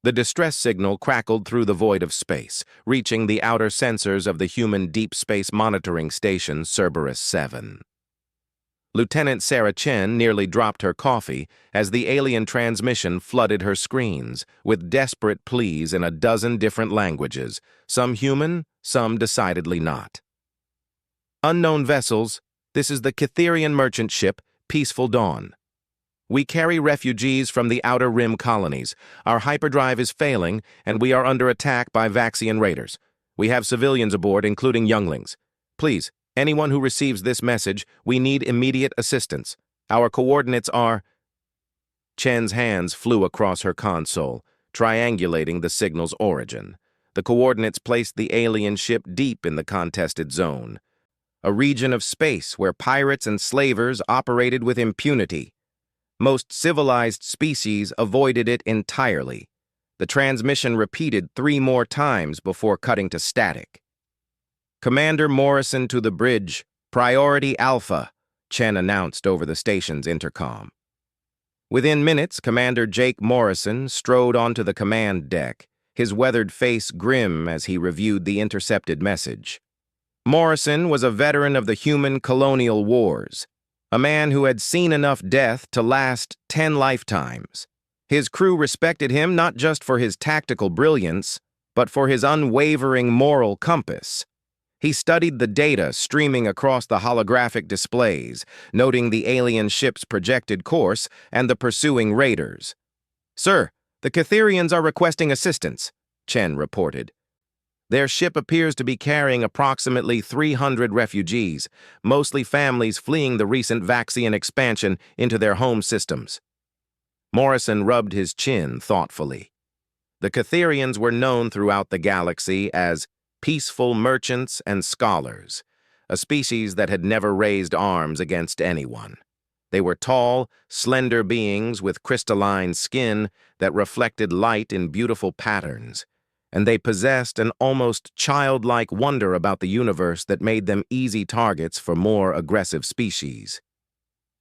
The distress signal crackled through the void of space, reaching the outer sensors of the human deep space monitoring station Cerberus 7. Lieutenant Sarah Chen nearly dropped her coffee as the alien transmission flooded her screens with desperate pleas in a dozen different languages, some human, some decidedly not. Unknown vessels, this is the Cytherian merchant ship, Peaceful Dawn. We carry refugees from the Outer Rim colonies. Our hyperdrive is failing, and we are under attack by Vaxian raiders. We have civilians aboard, including younglings. Please, anyone who receives this message, we need immediate assistance. Our coordinates are... Chen's hands flew across her console, triangulating the signal's origin. The coordinates placed the alien ship deep in the contested zone, a region of space where pirates and slavers operated with impunity. Most civilized species avoided it entirely. The transmission repeated 3 more times before cutting to static. Commander Morrison to the bridge. Priority Alpha, Chen announced over the station's intercom. Within minutes, Commander Jake Morrison strode onto the command deck, his weathered face grim as he reviewed the intercepted message. Morrison was a veteran of the human colonial wars, a man who had seen enough death to last 10 lifetimes. His crew respected him not just for his tactical brilliance, but for his unwavering moral compass. He studied the data streaming across the holographic displays, noting the alien ship's projected course and the pursuing raiders. "Sir, the Cytherians are requesting assistance," Chen reported. "Their ship appears to be carrying approximately 300 refugees, mostly families fleeing the recent Vaxian expansion into their home systems." Morrison rubbed his chin thoughtfully. The Cytherians were known throughout the galaxy as peaceful merchants and scholars, a species that had never raised arms against anyone. They were tall, slender beings with crystalline skin that reflected light in beautiful patterns, and they possessed an almost childlike wonder about the universe that made them easy targets for more aggressive species.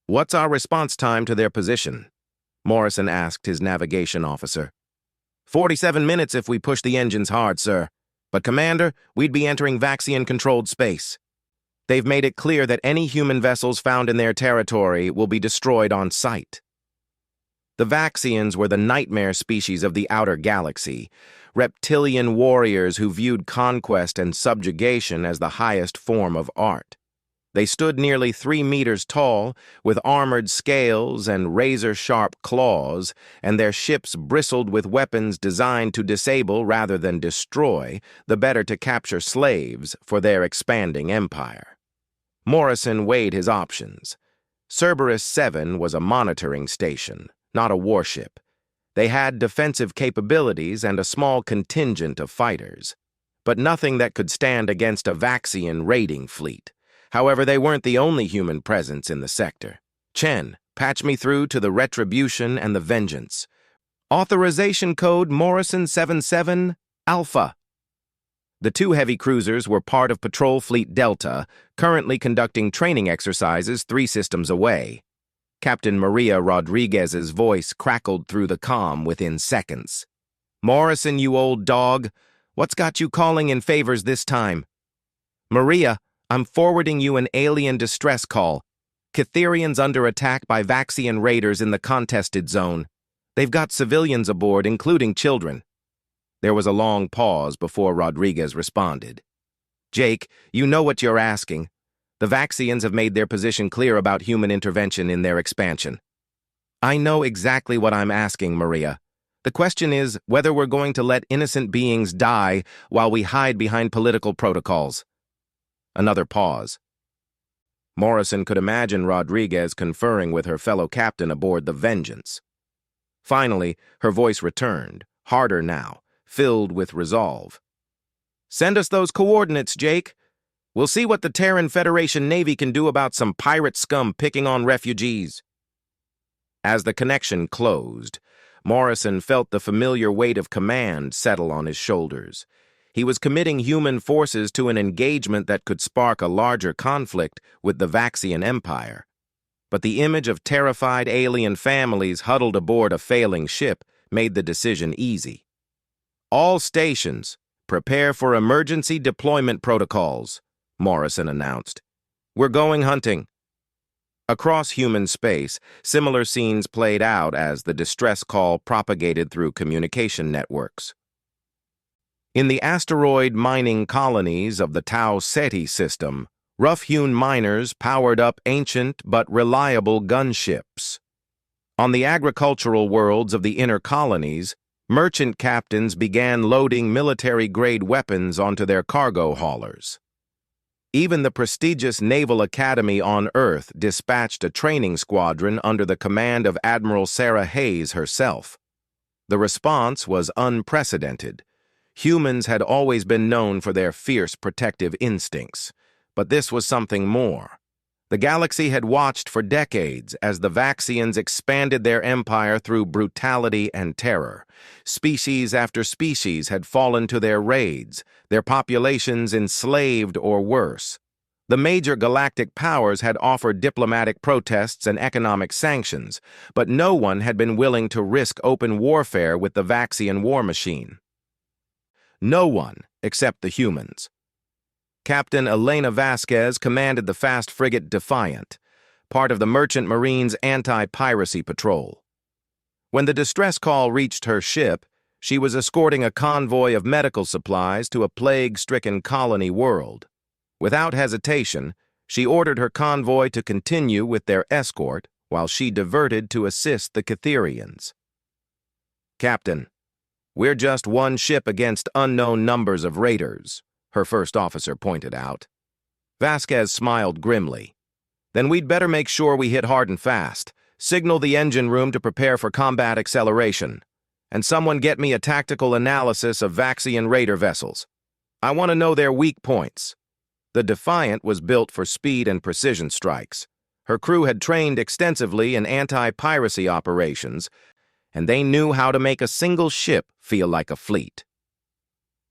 "What's our response time to their position?" Morrison asked his navigation officer. 47 minutes if we push the engines hard, sir. But, Commander, we'd be entering Vaxian-controlled space. They've made it clear that any human vessels found in their territory will be destroyed on sight. The Vaxians were the nightmare species of the outer galaxy, reptilian warriors who viewed conquest and subjugation as the highest form of art. They stood nearly 3 meters tall, with armored scales and razor-sharp claws, and their ships bristled with weapons designed to disable rather than destroy, the better to capture slaves for their expanding empire. Morrison weighed his options. Cerberus 7 was a monitoring station, not a warship. They had defensive capabilities and a small contingent of fighters, but nothing that could stand against a Vaxian raiding fleet. However, they weren't the only human presence in the sector. "Chen, patch me through to the Retribution and the Vengeance. Authorization code Morrison 77 Alpha." The 2 heavy cruisers were part of Patrol Fleet Delta, currently conducting training exercises 3 systems away. Captain Maria Rodriguez's voice crackled through the comm within seconds. "Morrison, you old dog, what's got you calling in favors this time?" "Maria, I'm forwarding you an alien distress call. Cytherians under attack by Vaxian raiders in the contested zone. They've got civilians aboard, including children." There was a long pause before Rodriguez responded. "Jake, you know what you're asking. The Vaxians have made their position clear about human intervention in their expansion." "I know exactly what I'm asking, Maria. The question is whether we're going to let innocent beings die while we hide behind political protocols." Another pause. Morrison could imagine Rodriguez conferring with her fellow captain aboard the Vengeance. Finally, her voice returned, harder now, filled with resolve. "Send us those coordinates, Jake. We'll see what the Terran Federation Navy can do about some pirate scum picking on refugees." As the connection closed, Morrison felt the familiar weight of command settle on his shoulders. He was committing human forces to an engagement that could spark a larger conflict with the Vaxian Empire. But the image of terrified alien families huddled aboard a failing ship made the decision easy. All stations, prepare for emergency deployment protocols, Morrison announced. We're going hunting. Across human space, similar scenes played out as the distress call propagated through communication networks. In the asteroid mining colonies of the Tau Ceti system, rough-hewn miners powered up ancient but reliable gunships. On the agricultural worlds of the inner colonies, merchant captains began loading military-grade weapons onto their cargo haulers. Even the prestigious Naval Academy on Earth dispatched a training squadron under the command of Admiral Sarah Hayes herself. The response was unprecedented. Humans had always been known for their fierce protective instincts, but this was something more. The galaxy had watched for decades as the Vaxians expanded their empire through brutality and terror. Species after species had fallen to their raids, their populations enslaved or worse. The major galactic powers had offered diplomatic protests and economic sanctions, but no one had been willing to risk open warfare with the Vaxian war machine. No one, except the humans. Captain Elena Vasquez commanded the fast frigate Defiant, part of the Merchant Marine's anti-piracy patrol. When the distress call reached her ship, she was escorting a convoy of medical supplies to a plague-stricken colony world. Without hesitation, she ordered her convoy to continue with their escort while she diverted to assist the Catherians. Captain, we're just one ship against unknown numbers of raiders, her first officer pointed out. Vasquez smiled grimly. Then we'd better make sure we hit hard and fast. Signal the engine room to prepare for combat acceleration. And someone get me a tactical analysis of Vaxian raider vessels. I want to know their weak points. The Defiant was built for speed and precision strikes. Her crew had trained extensively in anti-piracy operations, and they knew how to make a single ship feel like a fleet.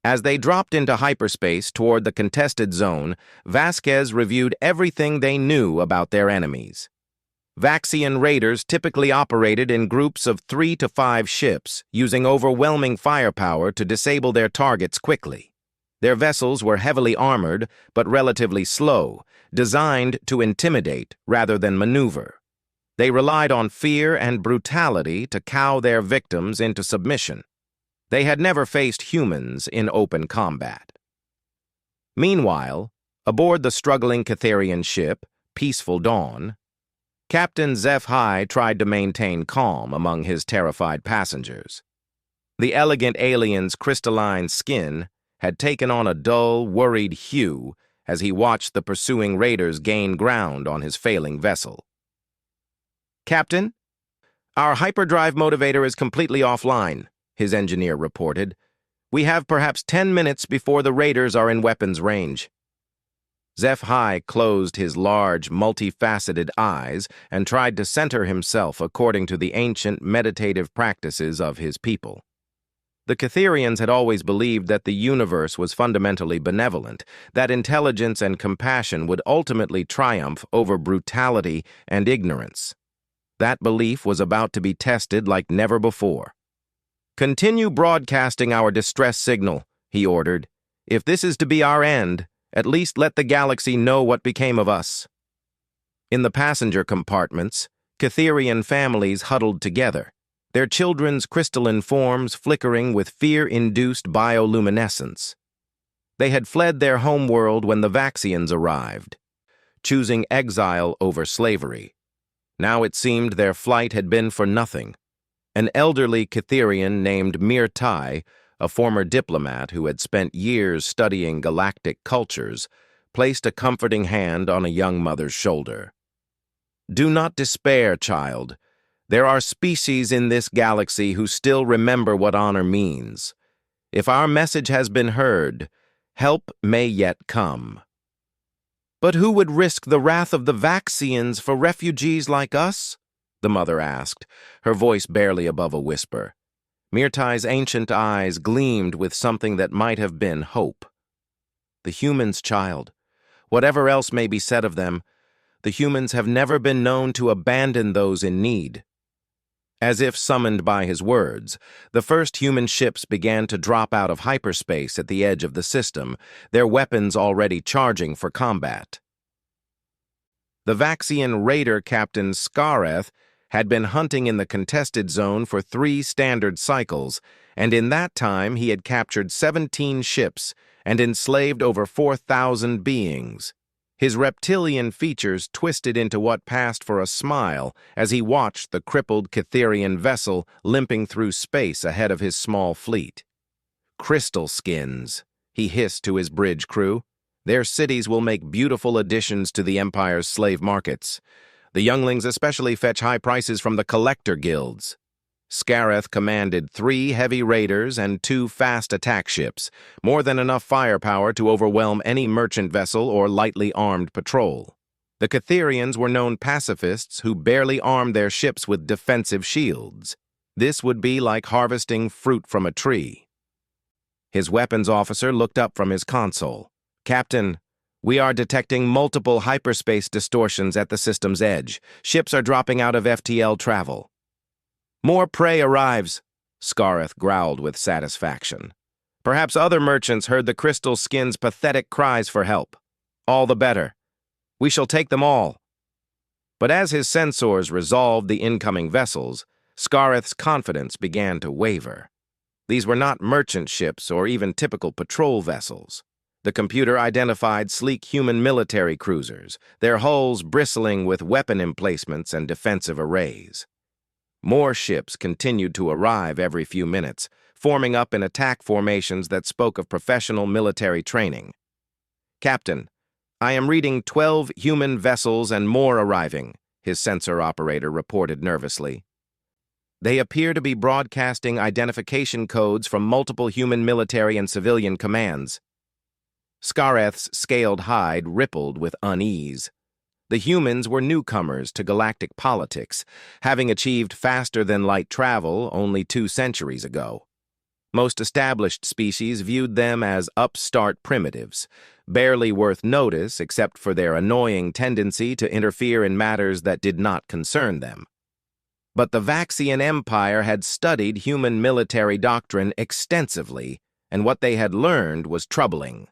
As they dropped into hyperspace toward the contested zone, Vasquez reviewed everything they knew about their enemies. Vaxian raiders typically operated in groups of 3 to 5 ships, using overwhelming firepower to disable their targets quickly. Their vessels were heavily armored, but relatively slow, designed to intimidate rather than maneuver. They relied on fear and brutality to cow their victims into submission. They had never faced humans in open combat. Meanwhile, aboard the struggling Catherian ship, Peaceful Dawn, Captain HFY tried to maintain calm among his terrified passengers. The elegant alien's crystalline skin had taken on a dull, worried hue as he watched the pursuing raiders gain ground on his failing vessel. Captain, our hyperdrive motivator is completely offline, his engineer reported. We have perhaps 10 minutes before the raiders are in weapons range. HFY closed his large, multifaceted eyes and tried to center himself according to the ancient meditative practices of his people. The Catherians had always believed that the universe was fundamentally benevolent, that intelligence and compassion would ultimately triumph over brutality and ignorance. That belief was about to be tested like never before. Continue broadcasting our distress signal, he ordered. If this is to be our end, at least let the galaxy know what became of us. In the passenger compartments, Catherian families huddled together, their children's crystalline forms flickering with fear-induced bioluminescence. They had fled their homeworld when the Vaxians arrived, choosing exile over slavery. Now it seemed their flight had been for nothing. An elderly Catherian named Mirtai, a former diplomat who had spent years studying galactic cultures, placed a comforting hand on a young mother's shoulder. Do not despair, child. There are species in this galaxy who still remember what honor means. If our message has been heard, help may yet come. But who would risk the wrath of the Vaxians for refugees like us? The mother asked, her voice barely above a whisper. Mirtai's ancient eyes gleamed with something that might have been hope. The humans, child. Whatever else may be said of them, the humans have never been known to abandon those in need. As if summoned by his words, the first human ships began to drop out of hyperspace at the edge of the system, their weapons already charging for combat. The Vaxian raider Captain Scareth had been hunting in the contested zone for 3 standard cycles, and in that time he had captured 17 ships and enslaved over 4,000 beings. His reptilian features twisted into what passed for a smile as he watched the crippled Catherian vessel limping through space ahead of his small fleet. "Crystal skins," he hissed to his bridge crew. "Their cities will make beautiful additions to the Empire's slave markets. The younglings especially fetch high prices from the collector guilds." Scareth commanded 3 heavy raiders and 2 fast attack ships, more than enough firepower to overwhelm any merchant vessel or lightly armed patrol. The Catherians were known pacifists who barely armed their ships with defensive shields. This would be like harvesting fruit from a tree. His weapons officer looked up from his console. "Captain, we are detecting multiple hyperspace distortions at the system's edge. Ships are dropping out of FTL travel." "More prey arrives," Scareth growled with satisfaction. "Perhaps other merchants heard the crystal skin's pathetic cries for help. All the better. We shall take them all." But as his sensors resolved the incoming vessels, Scareth's confidence began to waver. These were not merchant ships or even typical patrol vessels. The computer identified sleek human military cruisers, their hulls bristling with weapon emplacements and defensive arrays. More ships continued to arrive every few minutes, forming up in attack formations that spoke of professional military training. "Captain, I am reading 12 human vessels and more arriving," his sensor operator reported nervously. "They appear to be broadcasting identification codes from multiple human military and civilian commands." Scareth's scaled hide rippled with unease. The humans were newcomers to galactic politics, having achieved faster-than-light travel only 2 centuries ago. Most established species viewed them as upstart primitives, barely worth notice except for their annoying tendency to interfere in matters that did not concern them. But the Vaxian Empire had studied human military doctrine extensively, and what they had learned was troubling.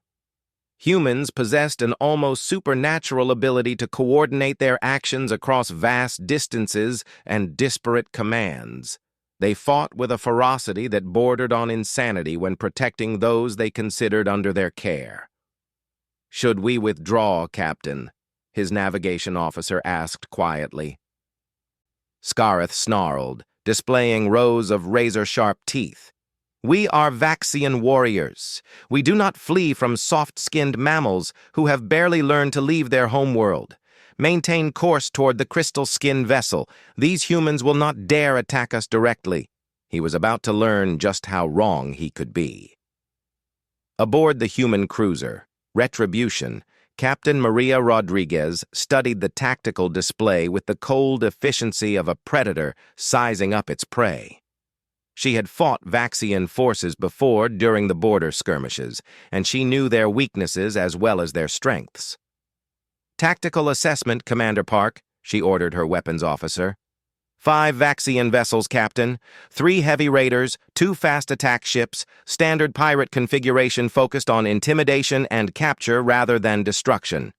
Humans possessed an almost supernatural ability to coordinate their actions across vast distances and disparate commands. They fought with a ferocity that bordered on insanity when protecting those they considered under their care. "Should we withdraw, Captain?" his navigation officer asked quietly. Scareth snarled, displaying rows of razor-sharp teeth. "We are Vaxian warriors. We do not flee from soft-skinned mammals who have barely learned to leave their homeworld. Maintain course toward the crystal skin vessel. These humans will not dare attack us directly." He was about to learn just how wrong he could be. Aboard the human cruiser, Retribution, Captain Maria Rodriguez studied the tactical display with the cold efficiency of a predator sizing up its prey. She had fought Vaxian forces before during the border skirmishes, and she knew their weaknesses as well as their strengths. "Tactical assessment, Commander Park," she ordered her weapons officer. 5 Vaxian vessels, Captain. 3 heavy raiders, 2 fast attack ships, standard pirate configuration focused on intimidation and capture rather than destruction.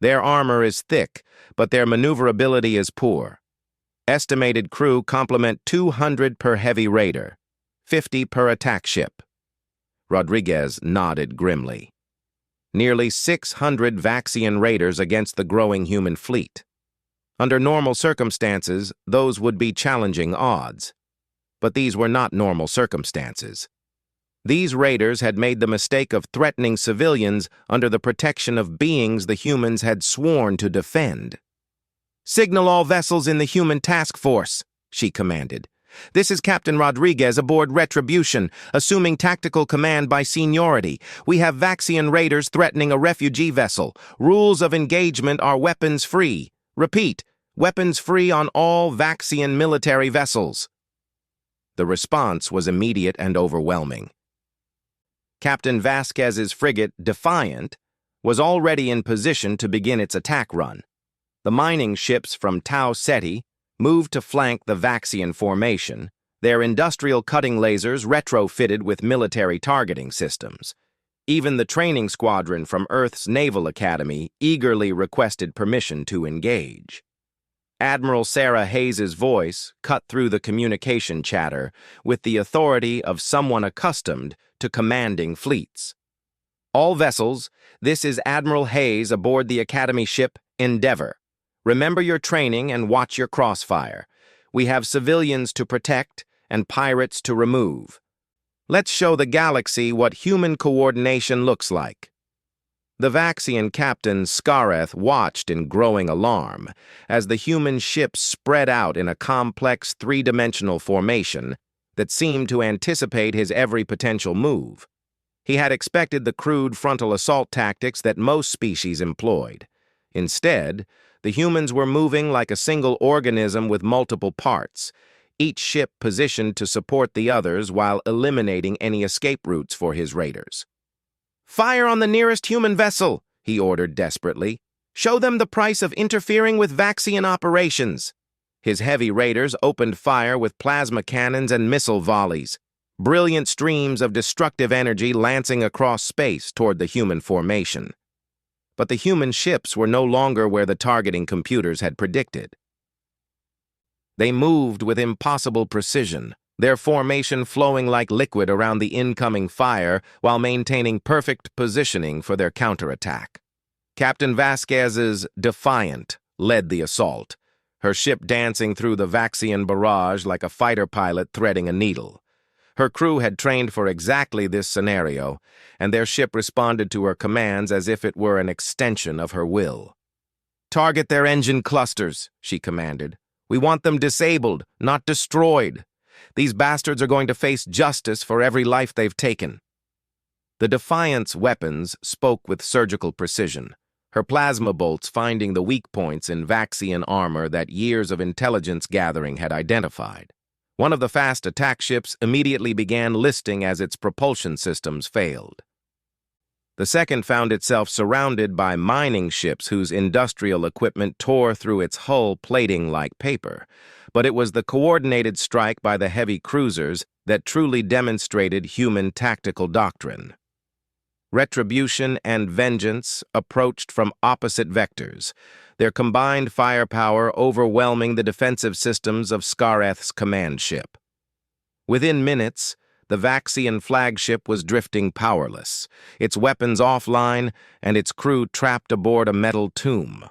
Their armor is thick, but their maneuverability is poor. Estimated crew complement 200 per heavy raider, 50 per attack ship. Rodriguez nodded grimly. Nearly 600 Vaxian raiders against the growing human fleet. Under normal circumstances, those would be challenging odds. But these were not normal circumstances. These raiders had made the mistake of threatening civilians under the protection of beings the humans had sworn to defend. "Signal all vessels in the human task force," she commanded. "This is Captain Rodriguez aboard Retribution, assuming tactical command by seniority. We have Vaxian raiders threatening a refugee vessel. Rules of engagement are weapons free. Repeat, weapons free on all Vaxian military vessels." The response was immediate and overwhelming. Captain Vasquez's frigate, Defiant, was already in position to begin its attack run. The mining ships from Tau Ceti, moved to flank the Vaxian formation, their industrial cutting lasers retrofitted with military targeting systems. Even the training squadron from Earth's Naval Academy eagerly requested permission to engage. Admiral Sarah Hayes's voice cut through the communication chatter with the authority of someone accustomed to commanding fleets. All vessels, this is Admiral Hayes aboard the Academy ship Endeavour. Remember your training and watch your crossfire. We have civilians to protect and pirates to remove. Let's show the galaxy what human coordination looks like. The Vaxian captain Scareth watched in growing alarm as the human ship spread out in a complex three-dimensional formation that seemed to anticipate his every potential move. He had expected the crude frontal assault tactics that most species employed. Instead, the humans were moving like a single organism with multiple parts, each ship positioned to support the others while eliminating any escape routes for his raiders. "Fire on the nearest human vessel," he ordered desperately. "Show them the price of interfering with Vaxian operations." His heavy raiders opened fire with plasma cannons and missile volleys, brilliant streams of destructive energy lancing across space toward the human formation. But the human ships were no longer where the targeting computers had predicted. They moved with impossible precision, their formation flowing like liquid around the incoming fire while maintaining perfect positioning for their counterattack. Captain Vasquez's Defiant led the assault, her ship dancing through the Vaxian barrage like a fighter pilot threading a needle. Her crew had trained for exactly this scenario, and their ship responded to her commands as if it were an extension of her will. "Target their engine clusters," she commanded. "We want them disabled, not destroyed. These bastards are going to face justice for every life they've taken." The Defiant's weapons spoke with surgical precision, her plasma bolts finding the weak points in Vaxian armor that years of intelligence gathering had identified. One of the fast attack ships immediately began listing as its propulsion systems failed. The second found itself surrounded by mining ships whose industrial equipment tore through its hull plating like paper, but it was the coordinated strike by the heavy cruisers that truly demonstrated human tactical doctrine. Retribution and vengeance approached from opposite vectors, their combined firepower overwhelming the defensive systems of Scareth's command ship. Within minutes, the Vaxian flagship was drifting powerless, its weapons offline and its crew trapped aboard a metal tomb.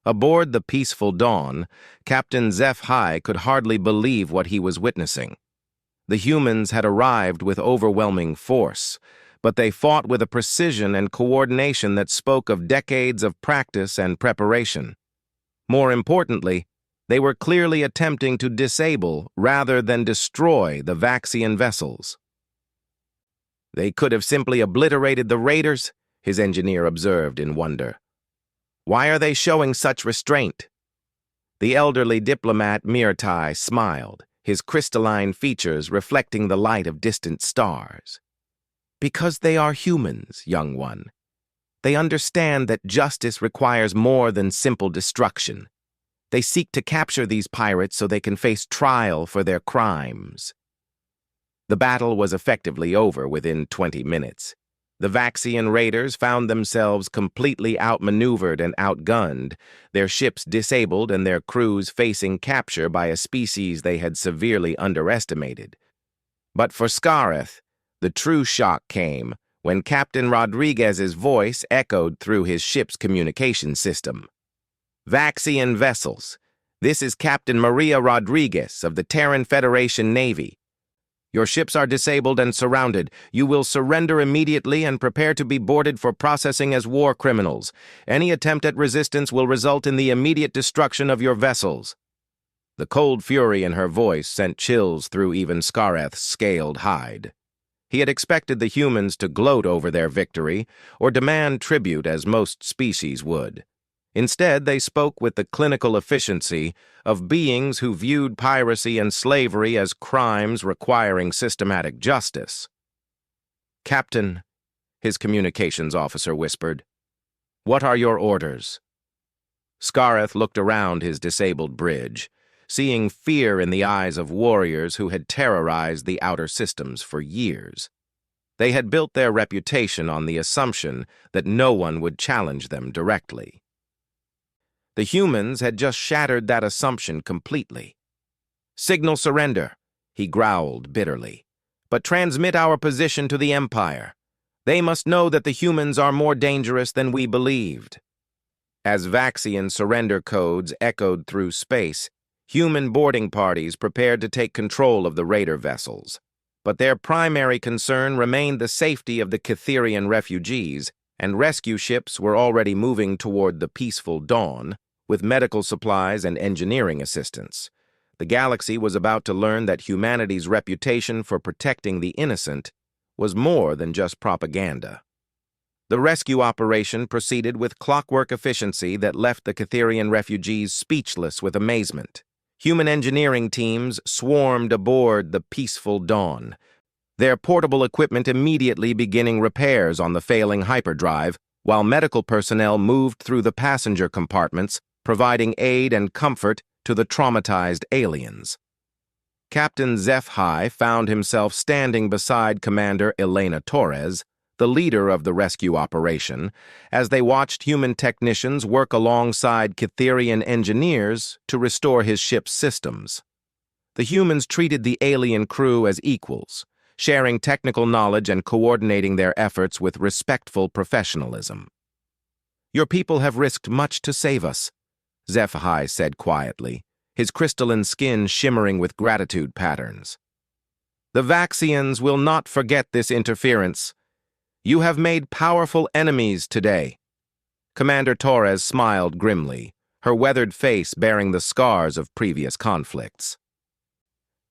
Aboard the Peaceful Dawn, Captain HFY could hardly believe what he was witnessing. The humans had arrived with overwhelming force, but they fought with a precision and coordination that spoke of decades of practice and preparation. More importantly, they were clearly attempting to disable rather than destroy the Vaxian vessels. "They could have simply obliterated the raiders," his engineer observed in wonder. "Why are they showing such restraint?" The elderly diplomat Mirtai smiled, his crystalline features reflecting the light of distant stars. "Because they are humans, young one. They understand that justice requires more than simple destruction. They seek to capture these pirates so they can face trial for their crimes." The battle was effectively over within 20 minutes. The Vaxian raiders found themselves completely outmaneuvered and outgunned, their ships disabled and their crews facing capture by a species they had severely underestimated. But for Scareth, the true shock came when Captain Rodriguez's voice echoed through his ship's communication system. "Vaxian vessels, this is Captain Maria Rodriguez of the Terran Federation Navy. Your ships are disabled and surrounded. You will surrender immediately and prepare to be boarded for processing as war criminals. Any attempt at resistance will result in the immediate destruction of your vessels." The cold fury in her voice sent chills through even Scareth's scaled hide. He had expected the humans to gloat over their victory or demand tribute as most species would. Instead, they spoke with the clinical efficiency of beings who viewed piracy and slavery as crimes requiring systematic justice. "Captain," his communications officer whispered, "what are your orders?" Scareth looked around his disabled bridge, seeing fear in the eyes of warriors who had terrorized the outer systems for years. They had built their reputation on the assumption that no one would challenge them directly. The humans had just shattered that assumption completely. "Signal surrender," he growled bitterly. "But transmit our position to the Empire. They must know that the humans are more dangerous than we believed." As Vaxian surrender codes echoed through space, human boarding parties prepared to take control of the raider vessels. But their primary concern remained the safety of the Catherian refugees, and rescue ships were already moving toward the peaceful dawn, with medical supplies and engineering assistance. The galaxy was about to learn that humanity's reputation for protecting the innocent was more than just propaganda. The rescue operation proceeded with clockwork efficiency that left the Catherian refugees speechless with amazement. Human engineering teams swarmed aboard the peaceful dawn, their portable equipment immediately beginning repairs on the failing hyperdrive, while medical personnel moved through the passenger compartments, providing aid and comfort to the traumatized aliens. Captain HFY found himself standing beside Commander Elena Torres, the leader of the rescue operation, as they watched human technicians work alongside Catherian engineers to restore his ship's systems. The humans treated the alien crew as equals, sharing technical knowledge and coordinating their efforts with respectful professionalism. "Your people have risked much to save us," HFY said quietly, his crystalline skin shimmering with gratitude patterns. "The Vaxians will not forget this interference. You have made powerful enemies today." Commander Torres smiled grimly, her weathered face bearing the scars of previous conflicts.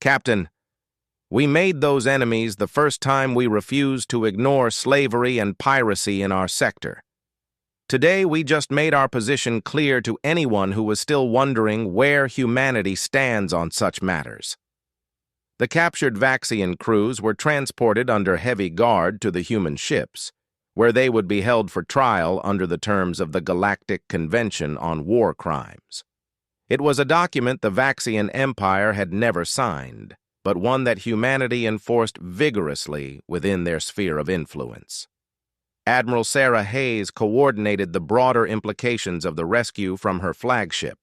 "Captain, we made those enemies the first time we refused to ignore slavery and piracy in our sector. Today we just made our position clear to anyone who was still wondering where humanity stands on such matters." The captured Vaxian crews were transported under heavy guard to the human ships, where they would be held for trial under the terms of the Galactic Convention on War Crimes. It was a document the Vaxian Empire had never signed, but one that humanity enforced vigorously within their sphere of influence. Admiral Sarah Hayes coordinated the broader implications of the rescue from her flagship.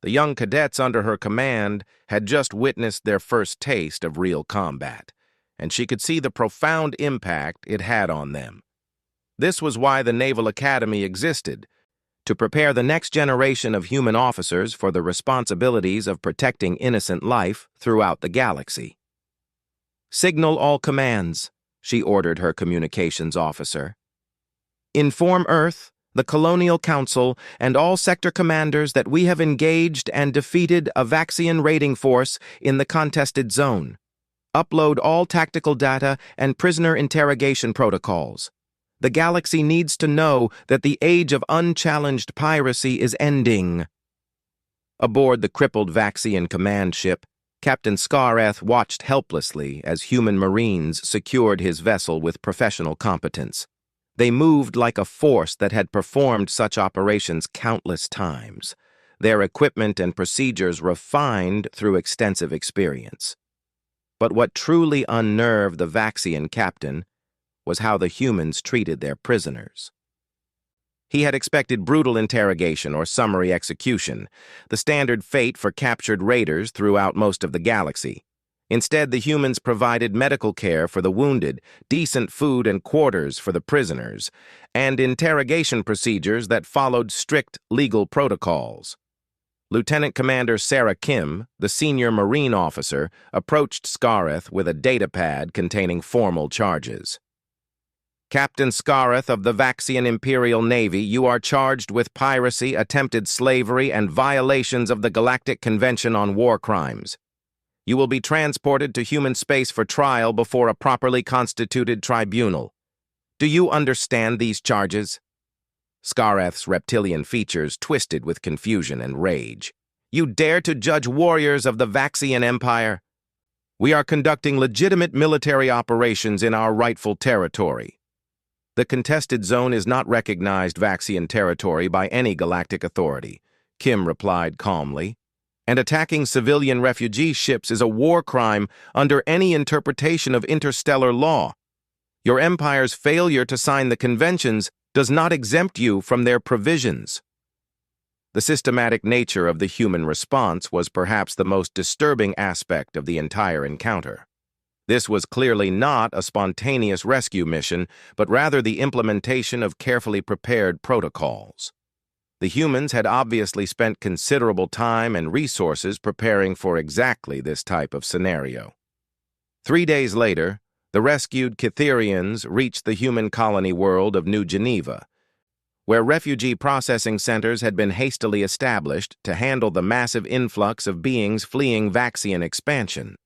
The young cadets under her command had just witnessed their first taste of real combat, and she could see the profound impact it had on them. This was why the Naval Academy existed, to prepare the next generation of human officers for the responsibilities of protecting innocent life throughout the galaxy. "Signal all commands," she ordered her communications officer. "Inform Earth, the Colonial Council, and all sector commanders that we have engaged and defeated a Vaxian raiding force in the contested zone. Upload all tactical data and prisoner interrogation protocols. The galaxy needs to know that the age of unchallenged piracy is ending." Aboard the crippled Vaxian command ship, Captain Scareth watched helplessly as human Marines secured his vessel with professional competence. They moved like a force that had performed such operations countless times, their equipment and procedures refined through extensive experience. But what truly unnerved the Vaxian captain was how the humans treated their prisoners. He had expected brutal interrogation or summary execution, the standard fate for captured raiders throughout most of the galaxy. Instead, the humans provided medical care for the wounded, decent food and quarters for the prisoners, and interrogation procedures that followed strict legal protocols. Lieutenant Commander Sarah Kim, the senior Marine officer, approached Scareth with a datapad containing formal charges. "Captain Scareth of the Vaxian Imperial Navy, you are charged with piracy, attempted slavery, and violations of the Galactic Convention on War Crimes. You will be transported to human space for trial before a properly constituted tribunal. Do you understand these charges?" Scareth's reptilian features twisted with confusion and rage. "You dare to judge warriors of the Vaxian Empire? We are conducting legitimate military operations in our rightful territory. The contested zone is not recognized Vaxian territory by any galactic authority," Kim replied calmly. and attacking civilian refugee ships is a war crime under any interpretation of interstellar law. Your empire's failure to sign the conventions does not exempt you from their provisions. The systematic nature of the human response was perhaps the most disturbing aspect of the entire encounter. This was clearly not a spontaneous rescue mission, but rather the implementation of carefully prepared protocols. The humans had obviously spent considerable time and resources preparing for exactly this type of scenario. 3 days later, the rescued Cytherians reached the human colony world of New Geneva, where refugee processing centers had been hastily established to handle the massive influx of beings fleeing Vaxian expansion.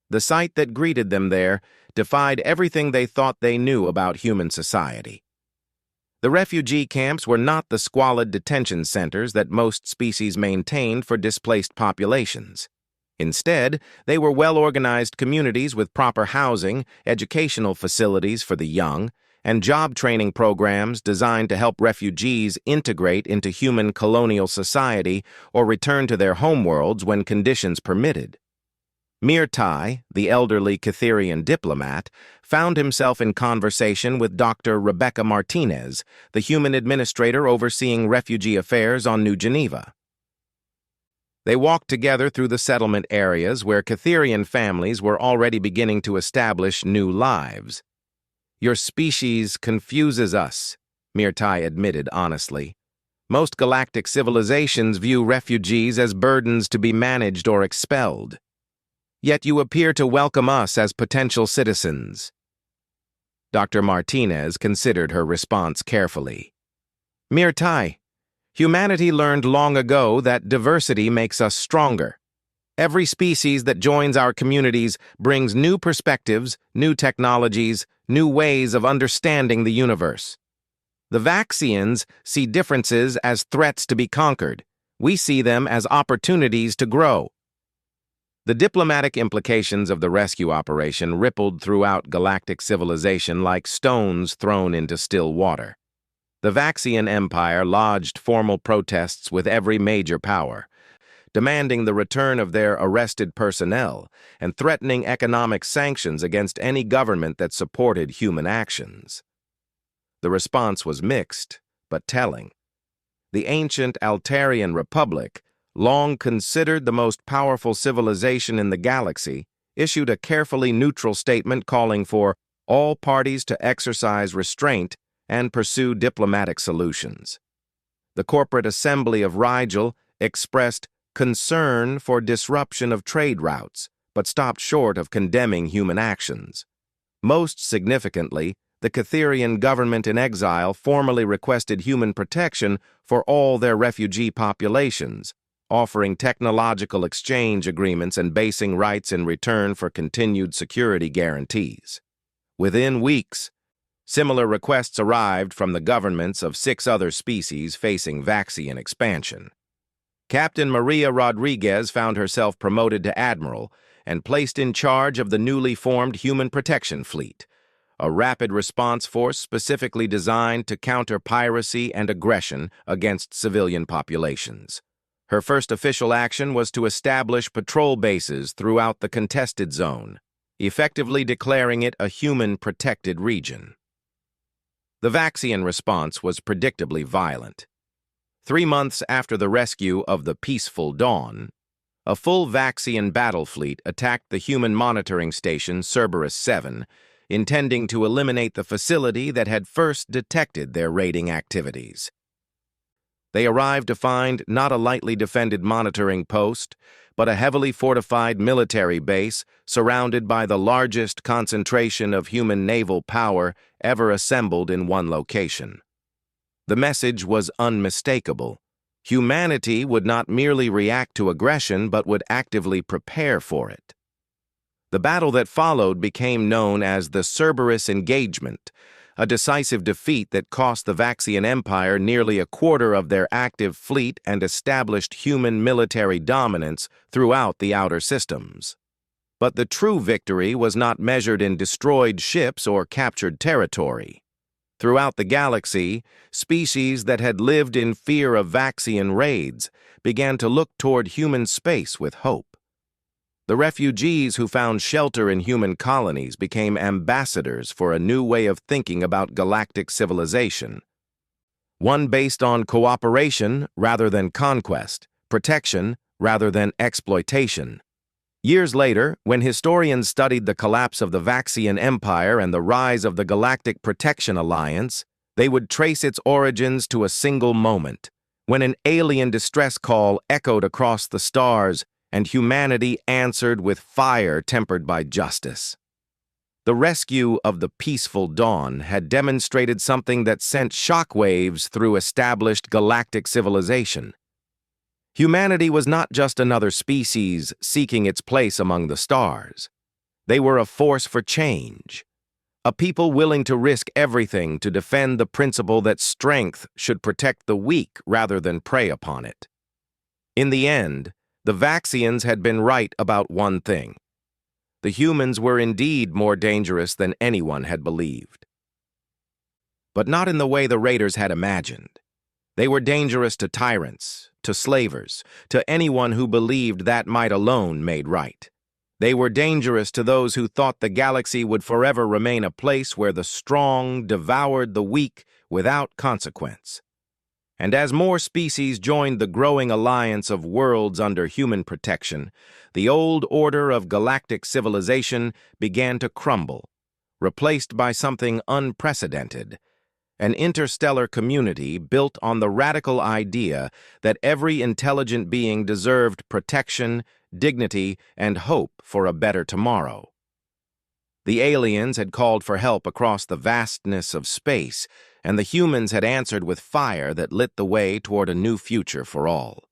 The sight that greeted them there defied everything they thought they knew about human society. The refugee camps were not the squalid detention centers that most species maintained for displaced populations. Instead, they were well-organized communities with proper housing, educational facilities for the young, and job training programs designed to help refugees integrate into human colonial society or return to their homeworlds when conditions permitted. Mirtai, the elderly Cytherian diplomat, found himself in conversation with Dr. Rebecca Martinez, the human administrator overseeing refugee affairs on New Geneva. They walked together through the settlement areas where Cytherian families were already beginning to establish new lives. "Your species confuses us," Mirtai admitted honestly. "Most galactic civilizations view refugees as burdens to be managed or expelled. Yet you appear to welcome us as potential citizens." Dr. Martinez considered her response carefully. "Mirtai, humanity learned long ago that diversity makes us stronger. Every species that joins our communities brings new perspectives, new technologies, new ways of understanding the universe. The Vaxians see differences as threats to be conquered. We see them as opportunities to grow." The diplomatic implications of the rescue operation rippled throughout galactic civilization like stones thrown into still water. The Vaxian Empire lodged formal protests with every major power, demanding the return of their arrested personnel and threatening economic sanctions against any government that supported human actions. The response was mixed, but telling. The ancient Altarian Republic, long considered the most powerful civilization in the galaxy, issued a carefully neutral statement calling for all parties to exercise restraint and pursue diplomatic solutions. The corporate assembly of Rigel expressed concern for disruption of trade routes, but stopped short of condemning human actions. Most significantly, the Cytherian government in exile formally requested human protection for all their refugee populations, offering technological exchange agreements and basing rights in return for continued security guarantees. Within weeks, similar requests arrived from the governments of 6 other species facing Vaxian expansion. Captain Maria Rodriguez found herself promoted to admiral and placed in charge of the newly formed Human Protection Fleet, a rapid response force specifically designed to counter piracy and aggression against civilian populations. Her first official action was to establish patrol bases throughout the contested zone, effectively declaring it a human-protected region. The Vaxian response was predictably violent. 3 months after the rescue of the Peaceful Dawn, a full Vaxian battle fleet attacked the human monitoring station Cerberus 7, intending to eliminate the facility that had first detected their raiding activities. They arrived to find not a lightly defended monitoring post, but a heavily fortified military base surrounded by the largest concentration of human naval power ever assembled in one location. The message was unmistakable. Humanity would not merely react to aggression, but would actively prepare for it. The battle that followed became known as the Cerberus Engagement, a decisive defeat that cost the Vaxian Empire nearly a quarter of their active fleet and established human military dominance throughout the outer systems. But the true victory was not measured in destroyed ships or captured territory. Throughout the galaxy, species that had lived in fear of Vaxian raids began to look toward human space with hope. The refugees who found shelter in human colonies became ambassadors for a new way of thinking about galactic civilization. One based on cooperation rather than conquest, protection rather than exploitation. Years later, when historians studied the collapse of the Vaxian Empire and the rise of the Galactic Protection Alliance, they would trace its origins to a single moment, when an alien distress call echoed across the stars and humanity answered with fire tempered by justice. The rescue of the peaceful dawn had demonstrated something that sent shockwaves through established galactic civilization. Humanity was not just another species seeking its place among the stars. They were a force for change, a people willing to risk everything to defend the principle that strength should protect the weak rather than prey upon it. In the end, the Vaxians had been right about one thing. The humans were indeed more dangerous than anyone had believed. But not in the way the raiders had imagined. They were dangerous to tyrants, to slavers, to anyone who believed that might alone made right. They were dangerous to those who thought the galaxy would forever remain a place where the strong devoured the weak without consequence. And as more species joined the growing alliance of worlds under human protection, the old order of galactic civilization began to crumble, replaced by something unprecedented, an interstellar community built on the radical idea that every intelligent being deserved protection, dignity, and hope for a better tomorrow. The aliens had called for help across the vastness of space, and the humans had answered with fire that lit the way toward a new future for all.